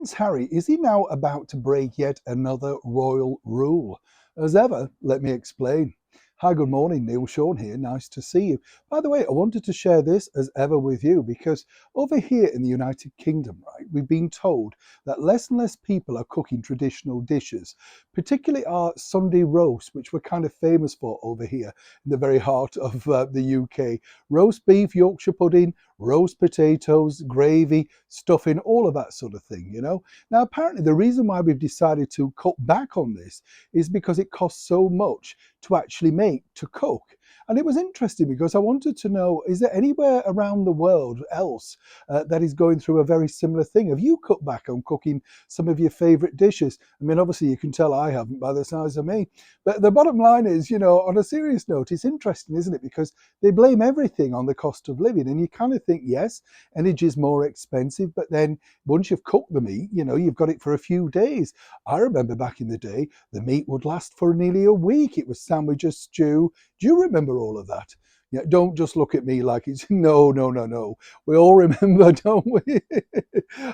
Prince Harry, is he now about to break yet another royal rule? As ever, let me explain. Hi, good morning, Neil Sean here. Nice to see you. By the way, I wanted to share this as ever with you because over here in the United Kingdom, right, we've been told that less and less people are cooking traditional dishes, particularly our Sunday roast, which we're kind of famous for over here in the very heart of the UK. Roast beef, Yorkshire pudding, roast potatoes, gravy, stuffing, all of that sort of thing, you know. Now, apparently, the reason why we've decided to cut back on this is because it costs so much to actually make, to cook. And it was interesting because I wanted to know, is there anywhere around the world else that is going through a very similar thing? Have you cut back on cooking some of your favorite dishes? I mean, obviously, you can tell I haven't by the size of me. But the bottom line is, you know, on a serious note, it's interesting, isn't it? Because they blame everything on the cost of living. And you kind of think, yes, energy is more expensive, but then once you've cooked the meat, you know, you've got it for a few days. I remember back in the day, the meat would last for nearly a week. It was sandwiches, stew. Do you remember all of that? Yeah, don't just look at me like it's no, no, no, no. We all remember, don't we?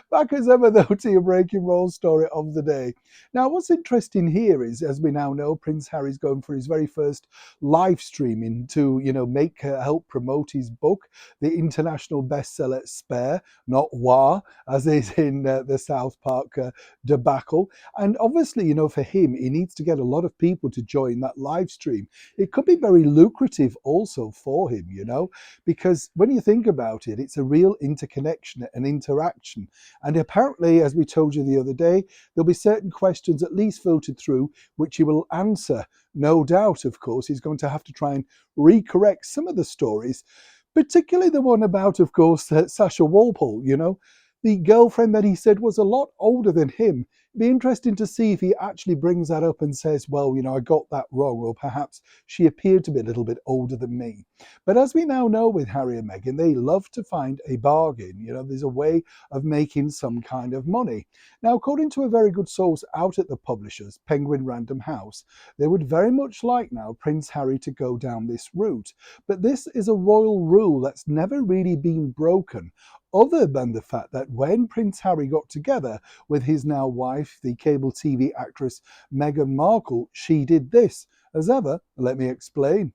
Back as ever, though, to your breaking roll story of the day. Now, what's interesting here is, as we now know, Prince Harry's going for his very first live streaming to, you know, make help promote his book, the international bestseller Spare, not War, as is in the South Park debacle. And obviously, you know, for him, he needs to get a lot of people to join that live stream. It could be very lucrative also for him, you know, because when you think about it, it's a real interconnection and interaction. And apparently, as we told you the other day, there'll be certain questions at least filtered through which he will answer. No doubt, of course, he's going to have to try and recorrect some of the stories, particularly the one about, of course, Sasha Walpole, you know, the girlfriend that he said was a lot older than him. It'd be interesting to see if he actually brings that up and says, well, you know, I got that wrong, or perhaps she appeared to be a little bit older than me. But as we now know with Harry and Meghan, they love to find a bargain. You know, there's a way of making some kind of money. Now, according to a very good source out at the publishers, Penguin Random House, they would very much like now Prince Harry to go down this route. But this is a royal rule that's never really been broken, other than the fact that when Prince Harry got together with his now wife, the cable TV actress Meghan Markle, she did this. As ever, let me explain.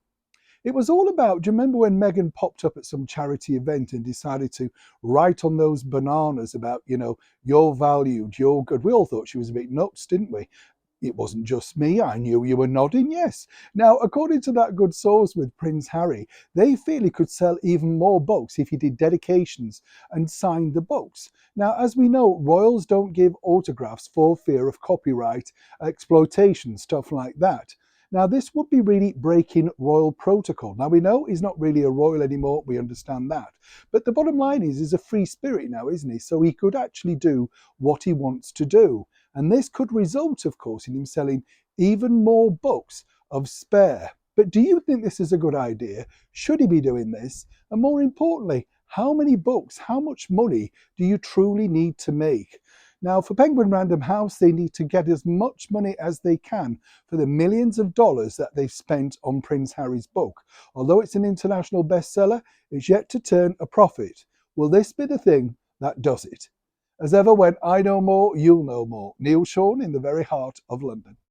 It was all about, do you remember when Meghan popped up at some charity event and decided to write on those bananas about, you know, you're valued, you're good? We all thought she was a bit nuts, didn't we? It wasn't just me. I knew you were nodding yes. Now, according to that good source with Prince Harry, they feel he could sell even more books if he did dedications and signed the books. Now, as we know, royals don't give autographs for fear of copyright exploitation, stuff like that. Now, this would be really breaking royal protocol. Now, we know he's not really a royal anymore. We understand that. But the bottom line is, he's a free spirit now, isn't he? So he could actually do what he wants to do. And this could result, of course, in him selling even more books of Spare. But do you think this is a good idea? Should he be doing this? And more importantly, how many books, how much money do you truly need to make? Now, for Penguin Random House, they need to get as much money as they can for the millions of dollars that they've spent on Prince Harry's book. Although it's an international bestseller, it's yet to turn a profit. Will this be the thing that does it? As ever, when I know more, you'll know more. Neil Sean in the very heart of London.